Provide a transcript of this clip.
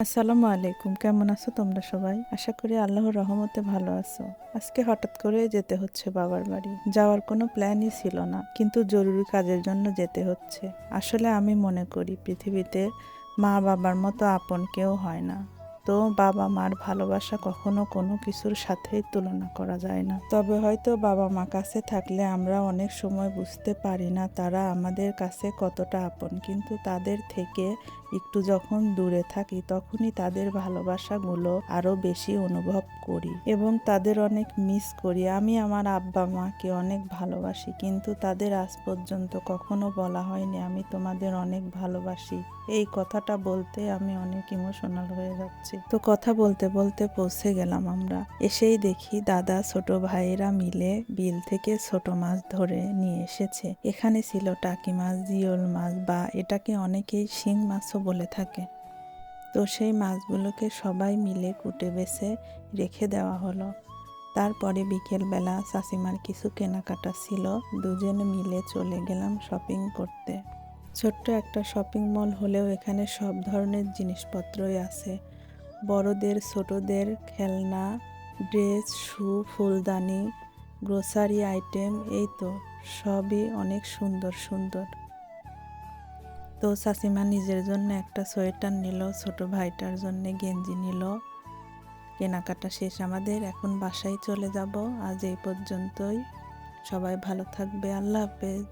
আসসালামু আলাইকুম, কেমন আছো তোমরা সবাই? আশা করি আল্লাহর রহমতে ভালো আছো। আজকে হঠাৎ করে যেতে হচ্ছে বাবার বাড়ি। যাওয়ার কোনো প্ল্যানই ছিল না, কিন্তু জরুরি কাজের জন্য যেতে হচ্ছে। আসলে আমি মনে করি পৃথিবীতে মা বাবার মতো আপন কেউ হয় না। তো বাবা মার ভালোবাসা কখনো কোনো কিছুর সাথেই তুলনা করা যায় না। তবে হয়তো বাবা মা কাছে থাকলে আমরা অনেক সময় বুঝতে পারি না তারা আমাদের কাছে কতটা আপন, কিন্তু তাদের থেকে একটু যখন দূরে থাকি তখনই তাদের ভালোবাসাগুলো আরো বেশি অনুভব করি এবং তাদের অনেক মিস করি। আমি আমার আব্বা মাকে অনেক ভালোবাসি, কিন্তু তাদের আজ পর্যন্ত কখনো বলা হয়নি আমি তোমাদের অনেক ভালোবাসি। এই কথাটা বলতে আমি অনেক ইমোশনাল হয়ে যাচ্ছি। তো কথা বলতে বলতে পৌঁছে গেলাম আমরা। এসেই দেখি দাদা ছোট ভাইয়েরা মিলে বিল থেকে ছোট মাছ ধরে নিয়ে এসেছে। এখানে ছিল টাকি মাছ, জিওল মাছ, বা এটাকে অনেকেই শিং মাছও বলে থাকে। তো সেই মাছগুলোকে সবাই মিলে কুটে বেছে রেখে দেওয়া হলো। তারপরে বিকেলবেলা চাচিমার কিছু কেনাকাটা ছিল, দুজনে মিলে চলে গেলাম শপিং করতে। ছোট্ট একটা শপিং মল হলেও এখানে সব ধরনের জিনিসপত্রই আছে। বড়দের ছোটদের খেলনা, ড্রেস, শু, ফুলদানি, গ্রোসারি আইটেম, এই তো সবই অনেক সুন্দর সুন্দর। তো চাচিমা নিজের জন্য একটা সোয়েটার নিল, ছোট ভাইটার জন্য গেঞ্জি নিল। কেনাকাটা শেষ আমাদের, এখন বাসায় চলে যাব। আজ এই পর্যন্তই। সবাই ভালো থাকবে, আল্লাহ হাফেজ।